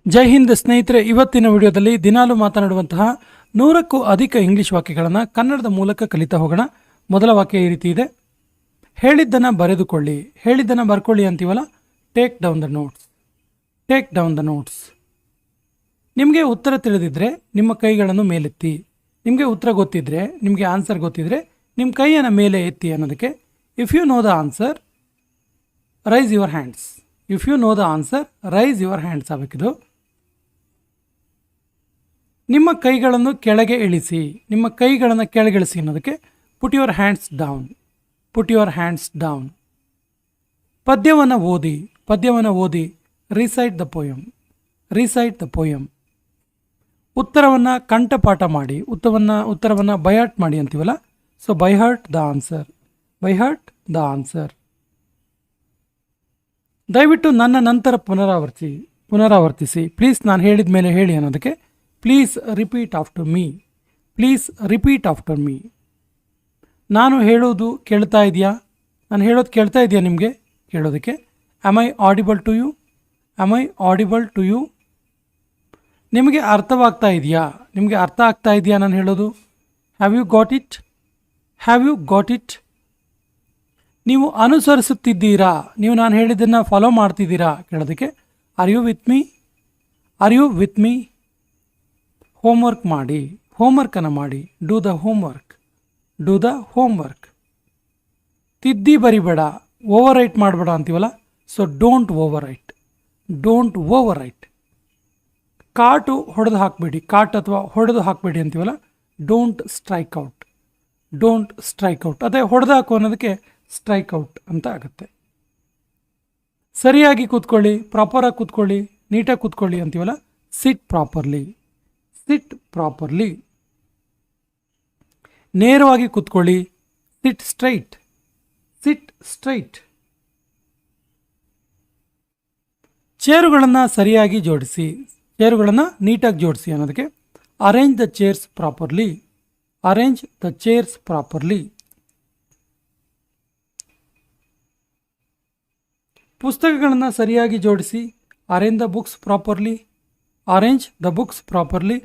ಜೈ ಹಿಂದ್ ಸ್ನೇಹಿತರೆ, ಇವತ್ತಿನ ವಿಡಿಯೋದಲ್ಲಿ ದಿನಾಲು ಮಾತನಾಡುವಂತಹ 100ಕ್ಕೂ ಅಧಿಕ ಇಂಗ್ಲಿಷ್ ವಾಕ್ಯಗಳನ್ನು ಕನ್ನಡದ ಮೂಲಕ ಕಲಿತಾ ಹೋಗೋಣ. ಮೊದಲ ವಾಕ್ಯ ಈ ರೀತಿ ಇದೆ: ಹೇಳಿದ್ದನ್ನು ಬರೆದುಕೊಳ್ಳಿ. ಹೇಳಿದ್ದನ್ನು ಬರ್ಕೊಳ್ಳಿ ಅಂತೀವಲ್ಲ, take down the notes. Take down the notes. ನಿಮಗೆ ಉತ್ತರ ತಿಳಿದಿದ್ರೆ ನಿಮ್ಮ ಕೈಗಳನ್ನು ಮೇಲೆತ್ತಿ. ನಿಮಗೆ ಉತ್ತರ ಗೊತ್ತಿದ್ರೆ, ನಿಮಗೆ ಆನ್ಸರ್ ಗೊತ್ತಿದ್ರೆ ನಿಮ್ಮ ಕೈಯನ್ನು ಮೇಲೆ ಎತ್ತಿ ಅನ್ನೋದಕ್ಕೆ if you know the answer raise your hands. If you know the answer raise your hands ಆಗಬೇಕಿದು. ನಿಮ್ಮ ಕೈಗಳನ್ನು ಕೆಳಗೆ ಇಳಿಸಿ. ನಿಮ್ಮ ಕೈಗಳನ್ನು ಕೆಳಗಿಳಿಸಿ ಅನ್ನೋದಕ್ಕೆ put your hands down. Put your hands down. ಪದ್ಯವನ್ನು ಓದಿ. ಪದ್ಯವನ್ನು ಓದಿ. Recite the poem. Recite the poem. ಉತ್ತರವನ್ನು ಕಂಠಪಾಠ ಮಾಡಿ. ಉತ್ತರವನ್ನು ಬೈಹಾರ್ಟ್ ಮಾಡಿ ಅಂತೀವಲ್ಲ, so by heart the answer. By heart the answer. ದಯವಿಟ್ಟು ನನ್ನ ನಂತರ ಪುನರಾವರ್ತಿಸಿ. ಪ್ಲೀಸ್ ನಾನು ಹೇಳಿದ ಮೇಲೆ ಹೇಳಿ ಅನ್ನೋದಕ್ಕೆ please repeat after me. Please repeat after me. ನಾನು ಹೇಳೋದು ಕೇಳ್ತಾ ಇದೆಯಾ? ನಾನು ಹೇಳೋದು ಕೇಳ್ತಾ ಇದೆಯಾ ನಿಮಗೆ ಕೇಳೋದಕ್ಕೆ am I audible to you? Am I audible to you? ನಿಮಗೆ ಅರ್ಥವಾಗ್ತಾ ಇದೆಯಾ? ನಿಮಗೆ ಅರ್ಥ ಆಗ್ತಾ ಇದೆಯಾ ನಾನು ಹೇಳೋದು? Have you got it? Have you got it? ನೀವು ಅನುಸರಿಸುತ್ತಿದ್ದೀರಾ? ನೀವು ನಾನು ಹೇಳಿದ್ದನ್ನು ಫಾಲೋ ಮಾಡ್ತಿದ್ದೀರಾ ಕೇಳೋದಕ್ಕೆ are you with me? Are you with me? Homework ಮಾಡಿ. ಹೋಮ್ವರ್ಕನ್ನು ಮಾಡಿ. Do the homework. Do the homework. ತಿದ್ದಿ ಬರಿಬೇಡ. ಓವರ್ ರೈಟ್ ಮಾಡಬೇಡ ಅಂತೀವಲ್ಲ, so don't overwrite. Don't over right. ಕಾಟು ಹೊಡೆದು ಹಾಕಬೇಡಿ. ಕಾಟ್ ಅಥವಾ ಹೊಡೆದು ಹಾಕಬೇಡಿ ಅಂತೀವಲ್ಲ, don't strike out. Don't strike out. ಅದೇ ಹೊಡೆದು ಹಾಕು ಅನ್ನೋದಕ್ಕೆ ಸ್ಟ್ರೈಕ್ ಔಟ್ ಅಂತ ಆಗುತ್ತೆ. ಸರಿಯಾಗಿ ಕೂತ್ಕೊಳ್ಳಿ. ಪ್ರಾಪರಾಗಿ ಕೂತ್ಕೊಳ್ಳಿ. ನೀಟಾಗಿ ಕೂತ್ಕೊಳ್ಳಿ ಅಂತೀವಲ್ಲ, ಸಿಟ್ ಪ್ರಾಪರ್ಲಿ. Sit properly. ನೇರವಾಗಿ ಕೂತ್ಕೊಳ್ಳಿ. ಸಿಟ್ ಸ್ಟ್ರೈಟ್. ಸಿಟ್ ಸ್ಟ್ರೈಟ್. ಚೇರುಗಳನ್ನು ಸರಿಯಾಗಿ ಜೋಡಿಸಿ. ಚೇರುಗಳನ್ನು ನೀಟಾಗಿ ಜೋಡಿಸಿ ಅನ್ನೋದಕ್ಕೆ arrange the chairs properly. Arrange the chairs properly. ಪುಸ್ತಕಗಳನ್ನು ಸರಿಯಾಗಿ ಜೋಡಿಸಿ. Arrange the books properly. Arrange the books properly.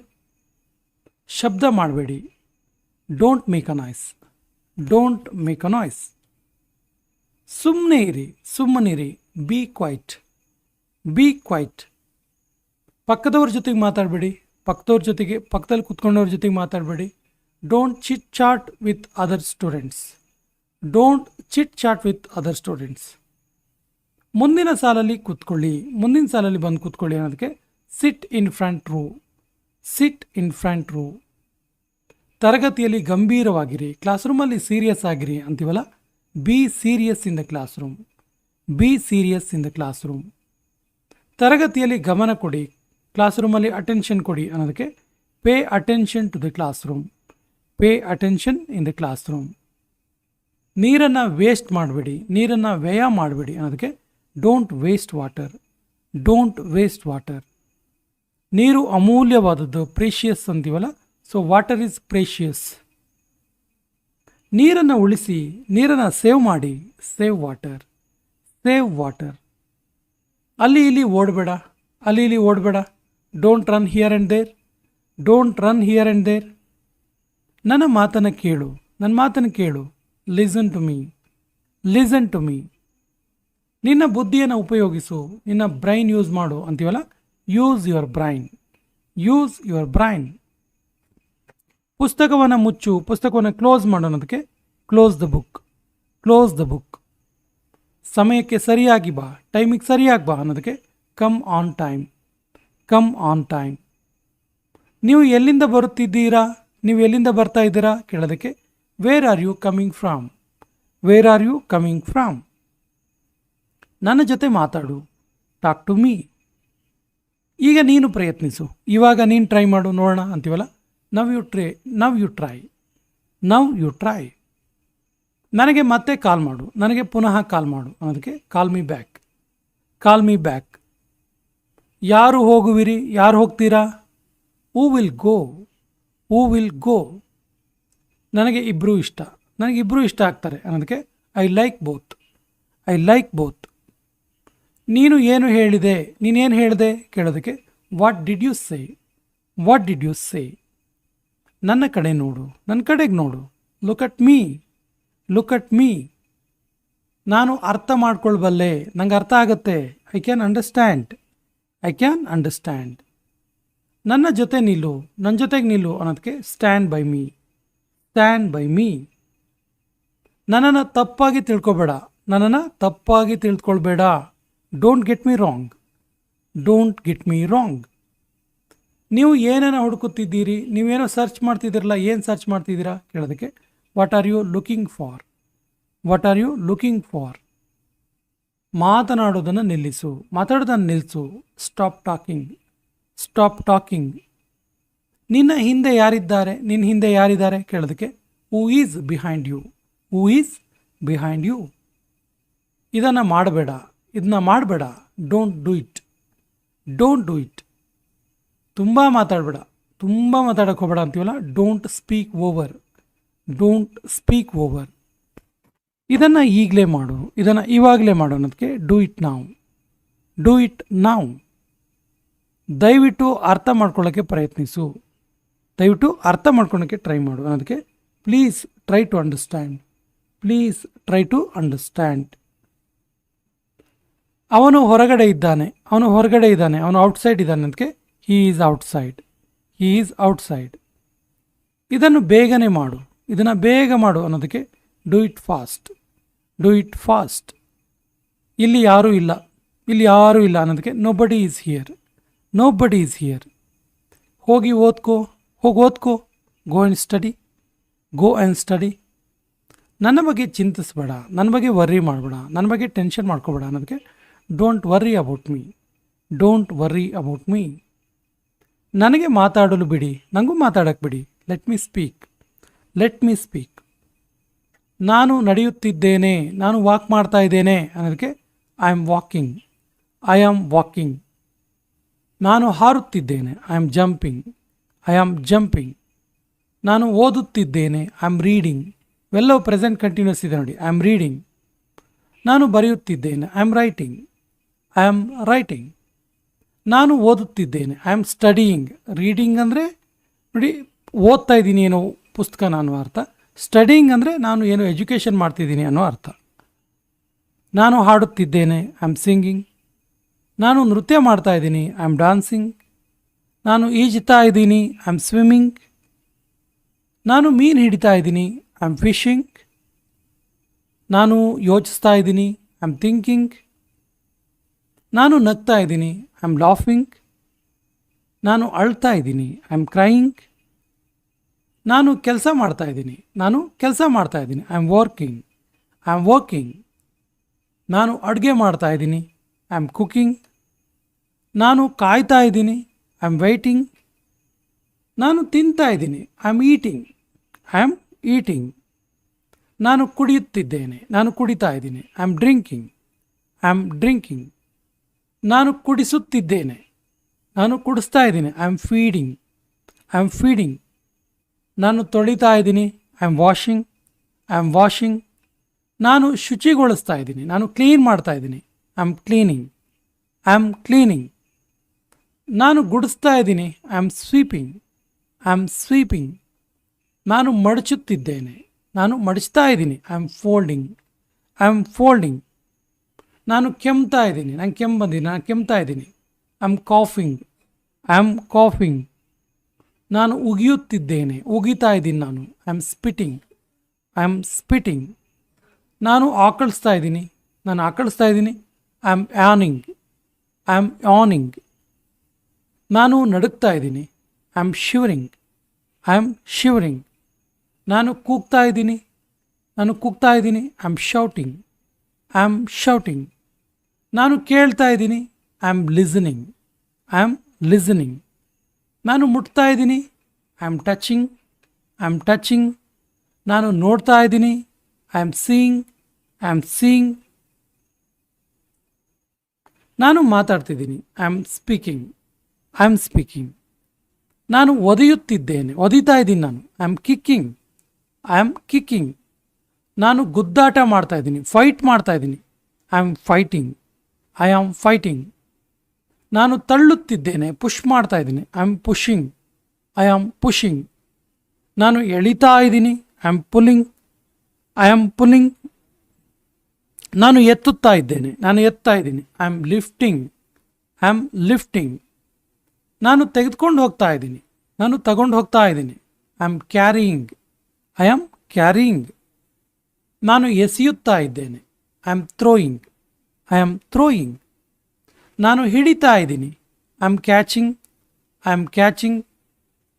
ಶಬ್ದ ಮಾಡಬೇಡಿ. Don't make a noise. Don't make a noise. ಸುಮ್ಮನೆ ಇರಿ. ಸುಮ್ಮನಿರಿ. Be quiet. Be quiet. ಪಕ್ಕದವ್ರ ಜೊತೆಗೆ ಮಾತಾಡಬೇಡಿ. ಪಕ್ಕದಲ್ಲಿ ಕೂತ್ಕೊಂಡವ್ರ ಜೊತೆಗೆ ಮಾತಾಡಬೇಡಿ. Don't chit chat with other students. Don't chit chat with other students. ಮುಂದಿನ ಸಾಲಲ್ಲಿ ಕೂತ್ಕೊಳ್ಳಿ. ಮುಂದಿನ ಸಾಲಲ್ಲಿ ಬಂದು ಕೂತ್ಕೊಳ್ಳಿ ಅನ್ನೋದಕ್ಕೆ sit in front rho. Sit in front row. ತರಗತಿಯಲ್ಲಿ ಗಂಭೀರವಾಗಿರಿ. ಕ್ಲಾಸ್ ರೂಮಲ್ಲಿ ಸೀರಿಯಸ್ ಆಗಿರಿ ಅಂತೀವಲ್ಲ, be serious in the classroom. Be serious in the classroom. ತರಗತಿಯಲ್ಲಿ ಗಮನ ಕೊಡಿ. ಕ್ಲಾಸ್ ರೂಮಲ್ಲಿ ಅಟೆನ್ಷನ್ ಕೊಡಿ ಅನ್ನೋದಕ್ಕೆ pay attention to the classroom. Pay attention in the classroom. ನೀರನ್ನು ವೇಸ್ಟ್ ಮಾಡಬೇಡಿ. ನೀರನ್ನು ವ್ಯಯ ಮಾಡಬೇಡಿ ಅನ್ನೋದಕ್ಕೆ don't waste water. Don't waste water. ನೀರು ಅಮೂಲ್ಯವಾದದ್ದು. ಪ್ರೇಷಿಯಸ್ ಅಂತೀವಲ್ಲ, ಸೊ ವಾಟರ್ ಈಸ್ ಪ್ರೇಷಿಯಸ್. ನೀರನ್ನು ಉಳಿಸಿ. ನೀರನ್ನು ಸೇವ್ ಮಾಡಿ. Save water. Save water. ಅಲ್ಲಿ ಇಲ್ಲಿ ಓಡಬೇಡ. ಅಲ್ಲಿ ಇಲ್ಲಿ ಓಡಬೇಡ. Don't run here and there. Don't run here and there. ನನ್ನ ಮಾತನ್ನು ಕೇಳು. ನನ್ನ ಮಾತನ್ನು ಕೇಳು. Listen to me. Listen to me. ನಿನ್ನ ಬುದ್ಧಿಯನ್ನು ಉಪಯೋಗಿಸು. ನಿನ್ನ ಬ್ರೈನ್ ಯೂಸ್ ಮಾಡು ಅಂತೀವಲ್ಲ, use your brain. Use your brain. ಪುಸ್ತಕವನ್ನು ಮುಚ್ಚು. ಪುಸ್ತಕವನ್ನು ಕ್ಲೋಸ್ ಮಾಡು ಅನ್ನೋದಕ್ಕೆ close the book. Close the book. ಸಮಯಕ್ಕೆ ಸರಿಯಾಗಿ ಬಾ. ಟೈಮಿಗೆ ಸರಿಯಾಗಿ ಬಾ ಅನ್ನೋದಕ್ಕೆ come on time. Come on time. ನೀವು ಎಲ್ಲಿಂದ ಬರುತ್ತಿದ್ದೀರಾ? ನೀವು ಎಲ್ಲಿಂದ ಬರ್ತಾ ಇದ್ದೀರಾ ಕೇಳೋದಕ್ಕೆ where are you coming from. Where are you coming from. ನನ್ನ ಜೊತೆ ಮಾತಾಡು. Talk to me. ಈಗ ನೀನು ಪ್ರಯತ್ನಿಸು. ಇವಾಗ ನೀನು ಟ್ರೈ ಮಾಡು ನೋಡೋಣ ಅಂತೀವಲ್ಲ, now you try. Now you try. Now you try. ನನಗೆ ಮತ್ತೆ ಕಾಲ್ ಮಾಡು. ನನಗೆ ಪುನಃ ಕಾಲ್ ಮಾಡು ಅನ್ನೋದಕ್ಕೆ call me back. Call me back. ಯಾರು ಹೋಗುವಿರಿ? ಯಾರು ಹೋಗ್ತೀರಾ? Who will go. Who will go. ನನಗೆ ಇಬ್ಬರೂ ಇಷ್ಟ. ನನಗಿಬ್ಬರೂ ಇಷ್ಟ ಆಗ್ತಾರೆ ಅನ್ನೋದಕ್ಕೆ I like both. I like both. ನೀನು ಏನು ಹೇಳಿದೆ? ನೀನೇನು ಹೇಳಿದೆ ಕೇಳೋದಕ್ಕೆ what did you say? What did you say? ನನ್ನ ಕಡೆ ನೋಡು, ನನ್ನ ಕಡೆಗೆ ನೋಡು. Look at me, look at me. ನಾನು ಅರ್ಥ ಮಾಡ್ಕೊಳ್ಬಲ್ಲೆ, ನಂಗೆ ಅರ್ಥ ಆಗುತ್ತೆ. I can understand, I can understand. ನನ್ನ ಜೊತೆ ನಿಲ್ಲು, ನನ್ನ ಜೊತೆಗೆ ನಿಲ್ಲು ಅನ್ನೋದಕ್ಕೆ stand by me, stand by me. ನನ್ನನ್ನು ತಪ್ಪಾಗಿ ತಿಳ್ಕೊಬೇಡ, ನನ್ನನ್ನು ತಪ್ಪಾಗಿ ತಿಳ್ಕೊಳ್ಬೇಡ. Don't get me wrong, don't get me wrong. ನೀವು ಏನೇನೋ ಹುಡುಕುತ್ತಿದ್ದೀರಿ, ನೀವೇನೋ ಸರ್ಚ್ ಮಾಡ್ತಿದ್ದೀರಲ್ಲ, ಏನು ಸರ್ಚ್ ಮಾಡ್ತಿದ್ದೀರಾ ಕೇಳೋದಕ್ಕೆ what are you looking for, what are you looking for. ಮಾತನಾಡೋದನ್ನು ನಿಲ್ಲಿಸು, ಮಾತಾಡೋದನ್ನು ನಿಲ್ಲಿಸು. Stop talking, stop talking. ನಿನ್ನ ಹಿಂದೆ ಯಾರಿದ್ದಾರೆ, ನಿನ್ನ ಹಿಂದೆ ಯಾರಿದ್ದಾರೆ ಕೇಳೋದಕ್ಕೆ who is behind you, who is behind you. ಇದನ್ನು ಮಾಡಬೇಡ, ಇದನ್ನ ಮಾಡಬೇಡ. Don't do it, don't do it. ತುಂಬ ಮಾತಾಡಬೇಡ, ತುಂಬ ಮಾತಾಡೋಕ್ಕೆ ಹೋಗಬೇಡ ಅಂತೀವಲ್ಲ, don't speak over, don't speak over. ಇದನ್ನು ಈಗಲೇ ಮಾಡು, ಇದನ್ನು ಇವಾಗಲೇ ಮಾಡು ಅನ್ನೋದಕ್ಕೆ do it now, do it ನಾವ್. ದಯವಿಟ್ಟು ಅರ್ಥ ಮಾಡ್ಕೊಳ್ಳೋಕ್ಕೆ ಪ್ರಯತ್ನಿಸು, ದಯವಿಟ್ಟು ಅರ್ಥ ಮಾಡ್ಕೊಳ್ಳೋಕ್ಕೆ ಟ್ರೈ ಮಾಡು ಅನ್ನೋದಕ್ಕೆ please try to understand, please try to understand. ಅವನು ಹೊರಗಡೆ ಇದ್ದಾನೆ, ಅವನು ಹೊರಗಡೆ ಇದ್ದಾನೆ, ಅವನು ಔಟ್ಸೈಡ್ ಇದ್ದಾನೆ ಅದಕ್ಕೆ he is outside, he is outside. ಇದನ್ನು ಬೇಗನೆ ಮಾಡು, ಇದನ್ನು ಬೇಗ ಮಾಡು ಅನ್ನೋದಕ್ಕೆ do it fast, do it fast. ಇಲ್ಲಿ ಯಾರೂ ಇಲ್ಲ, ಇಲ್ಲಿ ಯಾರೂ ಇಲ್ಲ ಅನ್ನೋದಕ್ಕೆ nobody is here, nobody is here. ಹೋಗಿ ಓದ್ಕೋ, ಹೋಗಿ ಓದ್ಕೋ. Go and study, go and study. ನನ್ನ ಬಗ್ಗೆ ಚಿಂತಿಸ್ಬೇಡ, ನನ್ನ ಬಗ್ಗೆ ವರ್ರಿ ಮಾಡಬೇಡ, ನನ್ನ ಬಗ್ಗೆ ಟೆನ್ಷನ್ ಮಾಡ್ಕೋಬೇಡ ಅನ್ನೋದಕ್ಕೆ don't worry about me, don't worry about me. ನನಗೆ ಮಾತಾಡಲು ಬಿಡಿ, ನನಗೂ ಮಾತಾಡೋಕ್ಕೆ ಬಿಡಿ. Let me speak, let me speak. ನಾನು ನಡೆಯುತ್ತಿದ್ದೇನೆ, ನಾನು ವಾಕ್ ಮಾಡ್ತಾ ಇದ್ದೇನೆ ಅನ್ನೋದಕ್ಕೆ I am walking, I am walking. ನಾನು ಹಾರುತ್ತಿದ್ದೇನೆ, I am jumping, I am jumping. ನಾನು ಓದುತ್ತಿದ್ದೇನೆ, ಐ ಆಮ್ ರೀಡಿಂಗ್. ಇವೆಲ್ಲವೂ ಪ್ರೆಸೆಂಟ್ ಕಂಟಿನ್ಯೂಸ್ ಇದೆ ನೋಡಿ, ಐ ಆಮ್ ರೀಡಿಂಗ್. ನಾನು ಬರೆಯುತ್ತಿದ್ದೇನೆ, I am writing, I am writing. ನಾನು ಓದುತ್ತಿದ್ದೇನೆ, ಐ ಆಮ್ ಸ್ಟಡಿಯಿಂಗ್. ರೀಡಿಂಗ್ ಅಂದರೆ ನೋಡಿ ಓದ್ತಾ ಇದ್ದೀನಿ ಏನೋ ಪುಸ್ತಕ ಅನ್ನೋ ಅರ್ಥ. ಸ್ಟಡಿಯಿಂಗ್ ಅಂದರೆ ನಾನು ಏನೋ ಎಜುಕೇಷನ್ ಮಾಡ್ತಿದ್ದೀನಿ ಅನ್ನೋ ಅರ್ಥ. ನಾನು ಹಾಡುತ್ತಿದ್ದೇನೆ, ಐ ಆಮ್ ಸಿಂಗಿಂಗ್. ನಾನು ನೃತ್ಯ ಮಾಡ್ತಾ ಇದ್ದೀನಿ, ಐ ಆಮ್ ಡಾನ್ಸಿಂಗ್. ನಾನು ಈಜುತ್ತಾ ಇದ್ದೀನಿ, ಐ ಆಮ್ ಸ್ವಿಮ್ಮಿಂಗ್. ನಾನು ಮೀನು ಹಿಡಿತಾ ಇದ್ದೀನಿ, ಐ ಆಮ್ ಫಿಶಿಂಗ್. ನಾನು ಯೋಚಿಸ್ತಾ ಇದ್ದೀನಿ, ಐ ಆಮ್ ಥಿಂಕಿಂಗ್. ನಾನು ನಗ್ತಾ ಇದ್ದೀನಿ, ಐ ಆಮ್ ಲಾಫಿಂಗ್. ನಾನು ಅಳ್ತಾ ಇದ್ದೀನಿ, ಐ ಆಮ್ ಕ್ರೈಯಿಂಗ್. ನಾನು ಕೆಲಸ ಮಾಡ್ತಾ ಇದ್ದೀನಿ, ನಾನು ಕೆಲಸ ಮಾಡ್ತಾ ಇದ್ದೀನಿ, I am working, I am working. ನಾನು ಅಡುಗೆ ಮಾಡ್ತಾ ಇದ್ದೀನಿ, ಐ ಆಮ್ ಕುಕಿಂಗ್. ನಾನು ಕಾಯ್ತಾ ಇದ್ದೀನಿ, ಐ ಆಮ್ ವೆಯ್ಟಿಂಗ್. ನಾನು ತಿಂತಾ ಇದ್ದೀನಿ, I am eating, I am eating. ನಾನು ಕುಡಿಯುತ್ತಿದ್ದೇನೆ, ನಾನು ಕುಡಿತಾ ಇದ್ದೀನಿ, I am drinking, I am drinking. ನಾನು ಕುಡಿಸುತ್ತಿದ್ದೇನೆ, ನಾನು ಕುಡಿಸ್ತಾ ಇದ್ದೀನಿ, I am feeding, I am feeding. ನಾನು ತೊಳಿತಾ ಇದ್ದೀನಿ, I am washing, I am washing. ನಾನು ಶುಚಿಗೊಳಿಸ್ತಾ ಇದ್ದೀನಿ, ನಾನು ಕ್ಲೀನ್ ಮಾಡ್ತಾ ಇದ್ದೀನಿ, I am cleaning, I am cleaning. ನಾನು ಗುಡಿಸ್ತಾ ಇದ್ದೀನಿ, I am sweeping, I am sweeping. ನಾನು ಮಡಚುತ್ತಿದ್ದೇನೆ, ನಾನು ಮಡಚ್ತಾ ಇದ್ದೀನಿ, I am folding, I am folding. ನಾನು ಕೆಮ್ತಾ ಇದ್ದೀನಿ, ನಾನು ಕೆಮ್ಮು ಬಂದಿದ್ದೀನಿ, ನಾನು ಕೆಮ್ತಾ ಇದ್ದೀನಿ, I am coughing, I am coughing. ನಾನು ಉಗಿಯುತ್ತಿದ್ದೇನೆ, ಉಗಿತಾ ಇದ್ದೀನಿ ನಾನು, I am spitting, I am spitting. ನಾನು ಆಕಳಿಸ್ತಾ ಇದ್ದೀನಿ, ನಾನು ಆಕಳಿಸ್ತಾ ಇದ್ದೀನಿ, ಐ ಆಮ್ ಯಾನಿಂಗ್, ಐ ಆಮ್ ಯಾನಿಂಗ್. ನಾನು ನಡುಗ್ತಾ ಇದ್ದೀನಿ, I am shivering, I am shivering. ನಾನು ಕೂಗ್ತಾ ಇದ್ದೀನಿ, ನಾನು ಕೂಗ್ತಾ ಇದ್ದೀನಿ, I am shouting, I am shouting. ನಾನು ಕೇಳ್ತಾ ಇದ್ದೀನಿ, I am listening, I am listening. ನಾನು ಮುಟ್ತಾ ಇದ್ದೀನಿ, I am touching, I am touching. ನಾನು ನೋಡ್ತಾ ಇದ್ದೀನಿ, I am seeing, I am seeing. ನಾನು ಮಾತಾಡ್ತಿದ್ದೀನಿ, I am speaking, I am speaking. ನಾನು ಒದೆಯುತ್ತಿದ್ದೇನೆ, ಒದಿತಾ ಇದ್ದೀನಿ ನಾನು, I am kicking, I am kicking. ನಾನು ಗುದ್ದಾಟ ಮಾಡ್ತಾ ಇದ್ದೀನಿ, ಫೈಟ್ ಮಾಡ್ತಾ ಇದ್ದೀನಿ, I am fighting, I am fighting. ನಾನು ತಳ್ಳುತ್ತಿದ್ದೇನೆ, ಪುಷ್ ಮಾಡ್ತಾ ಇದ್ದೀನಿ. I am pushing, I am pushing. ನಾನು ಎಳಿತಾ ಇದ್ದೀನಿ, I am pulling, I am pulling. ನಾನು ಎತ್ತುತ್ತಾ ಇದ್ದೇನೆ, ನಾನು ಎತ್ತಾ ಇದ್ದೀನಿ. I am lifting, I am lifting. ನಾನು ತೆಗೆದುಕೊಂಡು ಹೋಗ್ತಾ ಇದ್ದೀನಿ, ನಾನು ತಗೊಂಡು ಹೋಗ್ತಾ ಇದ್ದೀನಿ. I am carrying, I am carrying. ನಾನು ಎಸೆಯುತ್ತಾ ಇದ್ದೇನೆ, I am throwing, I am throwing. ನಾನು ಹಿಡಿತಾ ಇದ್ದೀನಿ, I am catching, I am catching.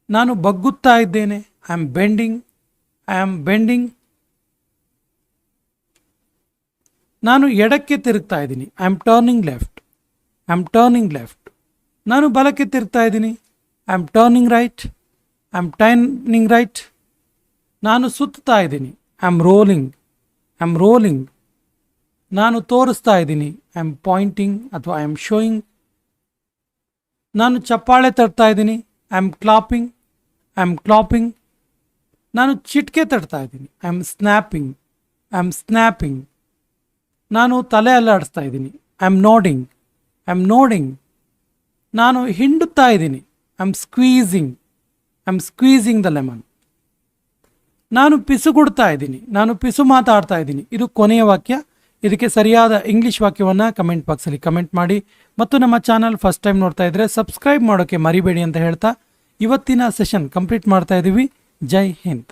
ನಾನು ಬಗ್ಗುತ್ತಾ ಇದ್ದೇನೆ, I am bending, I am bending. ನಾನು ಎಡಕ್ಕೆ ತಿರುಗ್ತಾ ಇದ್ದೀನಿ, I am turning left, I am turning left. ನಾನು ಬಲಕ್ಕೆ ತಿರುಗ್ತಾ ಇದ್ದೀನಿ, I am turning right, I am turning right. ನಾನು ಸುತ್ತಾ ಇದ್ದೀನಿ, I am rolling, I am rolling. ನಾನು ತೋರಿಸ್ತಾ ಇದ್ದೀನಿ, ಐ ಆಮ್ ಪಾಯಿಂಟಿಂಗ್ ಅಥವಾ ಐ ಆಮ್ ಶೋಯಿಂಗ್. ನಾನು ಚಪ್ಪಾಳೆ ತಟ್ತಾ ಇದ್ದೀನಿ, I am clapping, I am clapping. ನಾನು ಚಿಟಿಕೆ ತಟ್ತಾ ಇದ್ದೀನಿ, I am snapping, I am snapping. ನಾನು ತಲೆ ಅಲ್ಲಾಡಿಸ್ತಾ ಇದ್ದೀನಿ, I am nodding, I am nodding. ನಾನು ಹಿಂಡುತ್ತಾ ಇದ್ದೀನಿ, I am squeezing, I am squeezing the lemon. ನಾನು ಪಿಸುಗುಡ್ತಾ ಇದ್ದೀನಿ, ನಾನು ಪಿಸು ಮಾತಾಡ್ತಾ ಇದ್ದೀನಿ. ಇದು ಕೊನೆಯ ವಾಕ್ಯ. ಇದಕ್ಕೆ ಸರಿಯಾದ ಇಂಗ್ಲಿಷ್ ವಾಕ್ಯವನ್ನು ಕಮೆಂಟ್ ಬಾಕ್ಸಲ್ಲಿ ಕಮೆಂಟ್ ಮಾಡಿ. ಮತ್ತು ನಮ್ಮ ಚಾನಲ್ ಫಸ್ಟ್ ಟೈಮ್ ನೋಡ್ತಾ ಇದ್ದರೆ ಸಬ್ಸ್ಕ್ರೈಬ್ ಮಾಡೋಕ್ಕೆ ಮರಿಬೇಡಿ ಅಂತ ಹೇಳ್ತಾ ಇವತ್ತಿನ ಸೆಷನ್ ಕಂಪ್ಲೀಟ್ ಮಾಡ್ತಾ ಇದ್ದೀವಿ. ಜೈ ಹಿಂದ್.